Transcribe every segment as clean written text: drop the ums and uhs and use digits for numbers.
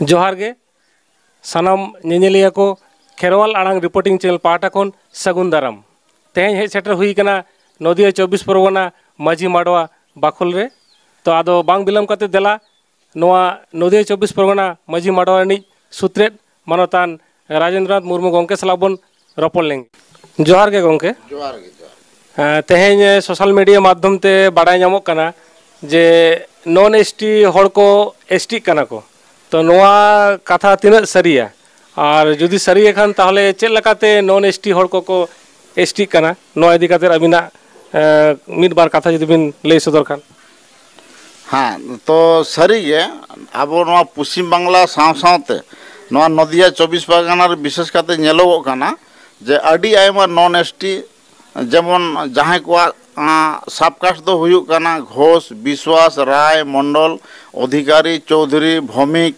जोहार गे सानाम नेनेलिया को Kherwal आड़ांग reporting channel पाटा खन सगुन दाराम तेज हेज सेटर हुई कना नदिया 24 परगना माझी माडवा बाखुल रे तो आदो बांग बिलम कते देला नोआ नदिया 24 परगना माझी माडवा नि सुत्रेट मानतान राजेंद्रनाथ मुर्मू गंके सलाबन रपड़ लेंगे। जोहार गे गंके। जोहार गे। तेज सोशल मीडिया माध्यम ते बाडाय नामो कना जे नॉन एसटी हड़ को एसटी कना को तो नोआ कथा तीना सरिया और जुदी सरिया खान ताहले चेक लकाते नॉन एसटी हड़ को एसटी कना नोआ इदी काते अबिना मिड बार कथा जुदी बिन लई सदर खान। हाँ तो सरी गे आबो नोआ पश्चिम बांग्ला सावते नोआ नदिया 24 परगना विशेष काते नेलोगो कना जे अडी आयमा नॉन एसटी जेमन जहां को सबकास्ट दो हुयुग कना घोष विश्वास राय मंडल अधिकारी चौधरी भौमिक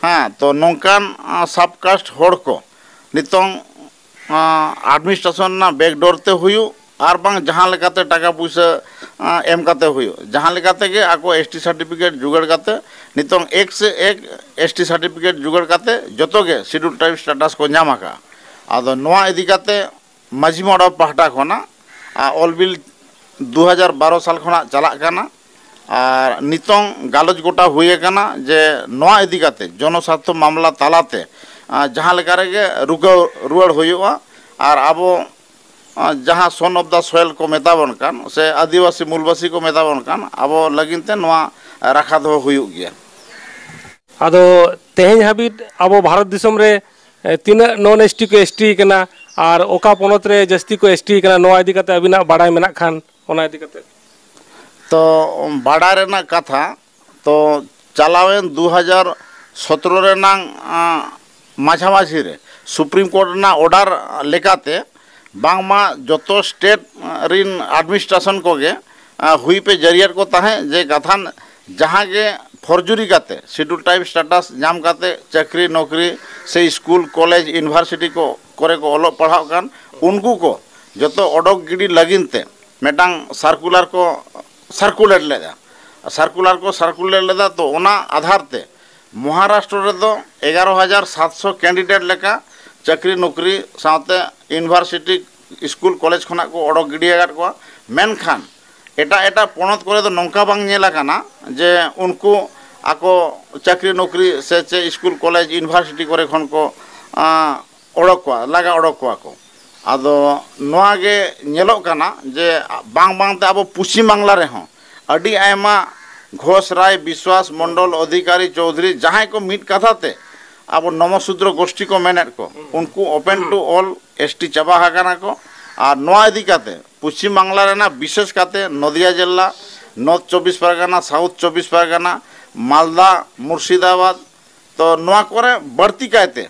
हाँ तो नौकान सबकास्ट हड़ को नितों एडमिनिस्ट्रेशन ना बैकडोर ते हुयुग आर बांग जहां लेकाते टाका पैसा एम काते हुयुग जहां लेकाते के आको एसटी सर्टिफिकेट जुगाड़ काते नितों एक से एक एसटी सर्टिफिकेट जुगाड़ काते जतो के शेड्यूल ट्राइब स्टेटस को नाम आका आदो नोआ इदी काते माझी माडवा पाहटा खना ऑलबिल 2012 साल खना चला काना और नितों गालोज गोटा हुए काना जे नोआ इदी काते जनस्वार्थ मामला तालाते जहां लेका रेगे रुआड़ हुआ और आबो जहां सन ऑफ द सोयल को मेताबन कान से आदिवासी मूलवासी को मेताबन कान आबो लगिनते नोआ राखा दो हुयुग गया। आदो तेज हाबिट आबो भारत दिसम रे तीना नॉन एसटी को एसटी कना और ओका पोनत रे जस्ती को एसटी कना नोआ इदी काते अबिना बाडाय मेना खान ओना इदी काते तो बाडाय रेना कथा तो चलावेन 2017 रेना माझामाझी रे सुप्रीम कोर्ट ना ऑर्डर लेकाते बांगमा जतो स्टेट रिन एडमिनिस्ट्रेशन को गे हुई पे जरियर को ताहे जे कथान जहां के फर्जुरी काते शेड्यूल टाइप स्टेटस नाम काते चाकरी नौकरी से स्कूल कॉलेज यूनिवर्सिटी को करे को ओलो पढ़ाव कान उनको को जतो ओडक गिडी लगिनते मेटांग सर्कुलर को सर्कुलेट लेदा तो ओना आधार ते महाराष्ट्र रे दो 11,700 कैंडिडेट लेका चाकरी नौकरी साथे यूनिवर्सिटी स्कूल कॉलेज खना को ओडक गिडी आगार को मेनखान एटा पणत करे तो नौका बांग नेला काना जे उनको आको चाकरी नौकरी से चे स्कूल कॉलेज यूनिवर्सिटी करे खन को ओडक को लगा ओडक को आदो नोआ गे नेलो काना जे बांग बांग ते आबो पश्चिम बांग्ला रे हो अडी आयमा घोष राय विश्वास मंडल अधिकारी चौधरी जहां को मीट कथा ते अब नमसूद्र गोष्ठी को मेनेट को उनको ओपन टू ऑल एसटी चाबा हाकाना को और नोआ इदी काते पश्चिम बांग्ला रेना विशेष काते नदिया जिला नॉर्थ 24 परगना साउथ 24 परगना मालदा मुर्शिदाबाद तो नोआ करे बढ़ती काते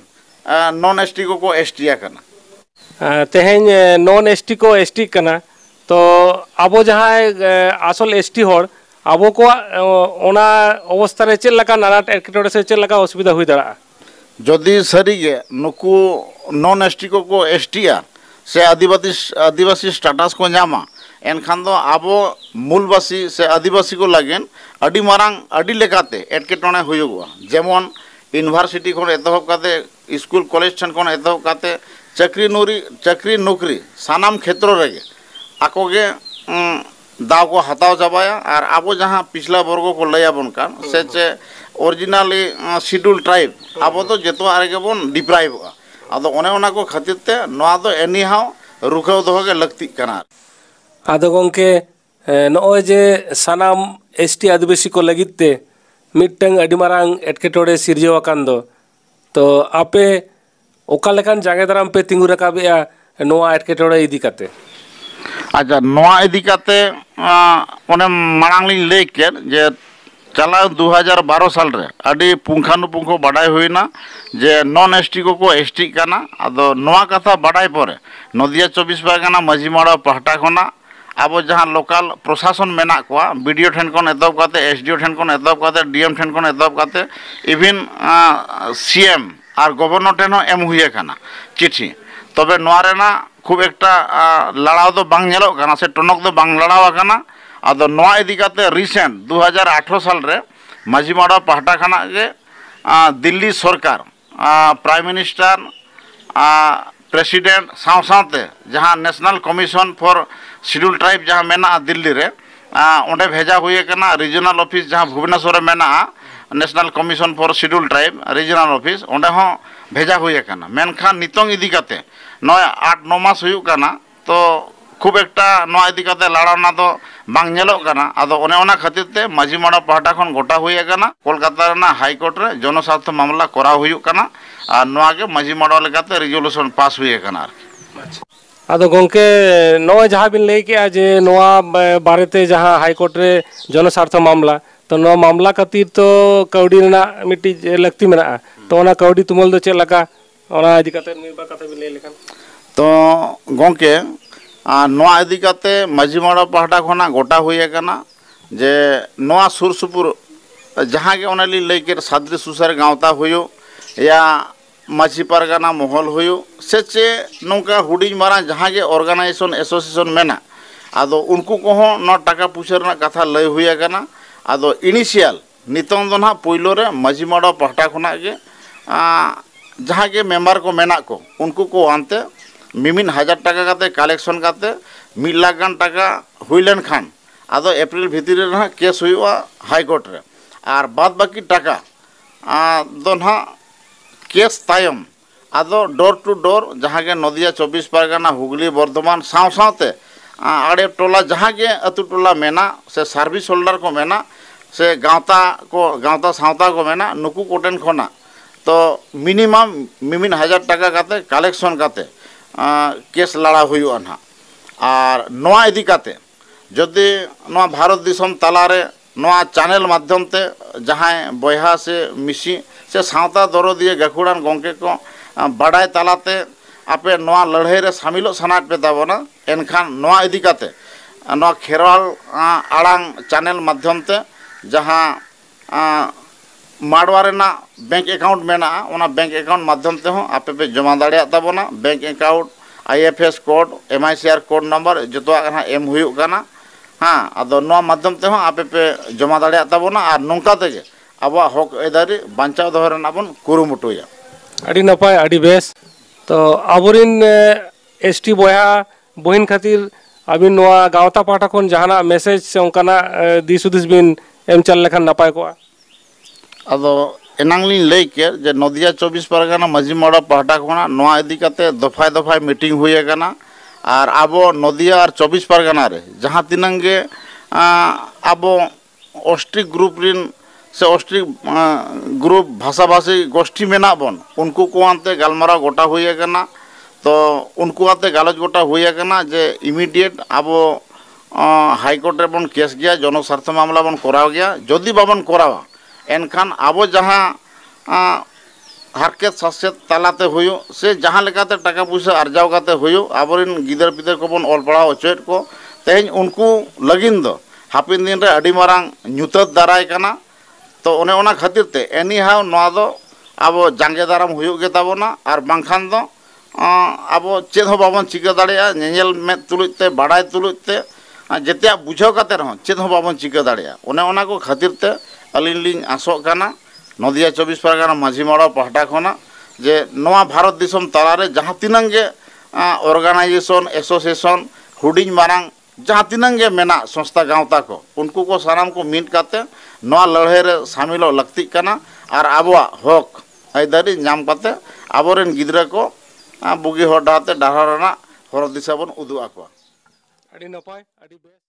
नॉन एसटी को एसटी आकना तेहेन नॉन एसटी को एसटी कना तो आबो जहां आसल एसटी हड़ आबो को ओना अवस्था रे चेक लका नाना एटकेटोड़े से चेक लका असुविधा हुई दड़ा जदि सरी गे नुकु नॉन एसटी को एसटीया से आदिवासी स्टेटस को नामा एनखान दो आबो मूलवासी से आदिवासी को लागेन अडी मारांग अडी लेकाते एटकेटोणे हुयुगआ जेमन यूनिवर्सिटी खन एतहब काते स्कूल कॉलेज ठन खन एतहब काते चाकरी नौकरी सानाम क्षेत्र रेगे आकोगे दाव को हताव चाबाया और आबो जहां पिछला वर्ग को लयाबन कान से चे ओरिजिनली शेड्यूल ट्राइब आबो तो जेतो आरेगे बन डिप्राइब आदो ओने ओना को खातिर ते नोआ दो एनी हाउ रुखाव दो के लगती कना आदो गंके नओ जे सानाम एसटी आदिवासी को लगित ते मिटंग अडी मारांग एटकेटोड़े सिरजेव आकान दो तो आपे ओका लेकान जागे दाराम पे तिंगु रकाबेया नोआ एटकेटोड़े इदी काते अच्छा नोआ इदी काते ओने मारांग लिंग ले के जे चला 2012 साल रे अडी पुंखानुपुंखो बाडाय हुईना जे नॉन एसटी को एसटी काना आदो नोआ कथा बाडाय परे नदिया 24 परगना माझी माडवा पाहटा खना आबो जहां लोकल प्रशासन मेना कोआ बीडीओ ठेन कोन एतब काते एसडीओ ठेन कोन एतब काते डीएम ठेन कोन एतब काते इवन सीएम और गवर्नर ठेन एम हुए काना चिठी तबे नोआ रेना खूब एकटा लड़ाव दो बांग नेलो काना से टनक दो बांग लड़ावा काना आदो नोआ इदी काते रिसेंट 2018 साल रे माझी माडवा पाहटा खाना के दिल्ली सरकार प्राइम मिनिस्टर प्रेसिडेंट साथ जहाँ national commission for schedule tribe जहाँ मेना दिल्ली रे ओंडे भेजा हुए कना रीजनल ऑफिस जहाँ भुवनेश्वर मेना national commission for schedule tribe regional office ओंडे हो भेजा हुए कना मेनखान नितोंग इदी काते 8-9 मास हुयुग कना तो खूब एकटा नोआ इदी काते लड़ाना तो बांग नेलोग कना आदो ओने ओना खातिर ते माझी माड़ा पाहटा खन गोटा हुए कना कोलकाता रेना हाई कोर्ट रे जनस्वार्थ मामला करा हुयुग कना और नोआ के माझी माड़ा लेकाते रिजोल्यूशन पास हुए कना आदो गोंके नोआ जहाँ बिन लई के जे नोआ बारेते जहाँ हाई कोर्ट रे जनस्वार्थ मामला तो नोआ मामला खातिर तो कौड़ी रेना मिट्टी लगती मेना तो ओना कौड़ी तुमल दो चेक लगा ओना इदी काते निर्भर कथा बिन लई लेखान तो गोंके नोआ इदी काते माझी माड़ा पाहटा खना गोटा हुए कना जे नोआ सुर सुपुर जहाँ के ओना लई के सादरी सुसार गांवता हुयो या माझी पारगाना महल हुयो सेचे नौका हुडिंग मारा जहाँ के ऑर्गेनाइजेशन एसोसिएशन मेना आदो उनको को न टाका पुछर ना कथा लय हुए कना आदो इनिशियल नितों दो ना पहिलो रे माझी माड़ा पाहटा खना के जहाँ के मेम्बर को मेना को उनको को आनते मिमिन 1000 टाका काते कलेक्शन काते 1 लाख गान टाका हुइलेन खान आदो अप्रैल भितर रे ना केस हुआ हाई कोर्ट रे और बाद बाकी टाका दो ना केस तायम आदो डोर टू डोर जहाँ के नदिया 24 परगना हुगली बर्धमान साथे आड़े टोला जहाँ के अतु टोला मेना से सर्विस होल्डर को मेना से गाँवता सावता को मेना नुकु कोटेन खोना तो मिनिमाम मिमिन 1000 टाका काते कलेक्शन काते केस लड़ा हुआ ना और नोआ इदी काते जदि नोआ भारत दिसम तलारे नोआ चैनल माध्यम ते जहाँ बयहा से मिसी से सावता दरदिए गाखुड़ान गोंके को बाडाय तालाते आपे नोआ लड़ाई रे शामिलो सनाट पे ताबोना एनखान नोआ इदी काते नोआ खेरवाल आड़ांग चैनल माध्यम ते जहाँ माडवा रेना बैंक अकाउंट मेना ओना बैंक अकाउंट माध्यम ते हो आपे पे जमा दाड़िया ताबोना bank account IFS code MICR code number जतवा कना एम हुयुग कना हाँ आदो नोआ माध्यम ते हो आपे पे जमा दाड़िया ताबोना और नोंका तेगे आबा हक एदारी बांचाव दोहो रेना बन कुरुमुटुया अड़ी नपाय अड़ी बेस तो आबोरिन ST बया बहिन खातिर अबिन नोआ गावता पाटा खन जहाना मैसेज से उनकाना दिसुदिस बिन एम चल लेखान नपाय को आदो एनांगलिन लई के जे नदिया 24 परगना माझी माड़ा पाहटा खना नोआ इदी काते दफाय दफाय मीटिंग हुए कना और आबो नदिया और 24 परगना रे जहाँ तिनंगे आबो ऑस्ट्रिक ग्रुप रिन से ऑस्ट्रिक ग्रुप भाषा भाषी गोष्ठी मेना बन उनको को आनते गालमारा गोटा हुए कना तो उनको आते गालज गोटा हुए कना जे इमीडिएट आबो हाई कोर्ट रे बन केस गया जनस्वार्थ मामला बन कराव गया जदि बाबन करावा एनखान आबो जहाँ हारकेत सासेत तालाते हुयो से जहाँ लेकाते टाका पैसा अर्जाव काते हुयो आबोरिन गिदर पिदर को बन ऑल पढ़ाव अचोयत को तेज उनको लगिन दो हापिन दिन रे अडी मारांग ᱧᱩᱛᱟᱹᱛ दाराय कना तो ओने ओना खातिर ते एनी हाउ नोआ दो आबो जांगे दाराम हुयुग गे ताबोना और बांखान दो आबो चेद हो बाबन चिका दाड़िया नेनेल में तुलुते बाड़ाय तुलुते जेतिया बुझाव काते रहो चेद हो बाबन चिका दाड़िया ओने ओना को खातिर ते अलिन लिन आसो काना नदिया 24 परगना माझी माड़ा पाहटा खना जे नोआ भारत दिसम तलारे जहाँ तिनंगे ऑर्गेनाइजेशन एसोसिएशन हुडिंग मारांग जहाँ तिनंगे मेना संस्था गाँवता को उनको को साराम को मीट काते नोआ लड़ाई रे शामिलो लगती कना और आबोआ हक आइदारी नाम काते आबोरेन गिद्रा को बुगी हर डाते डाहर रना हर दिशा बन उदुआ को अड़ी नपाय अड़ी बेस।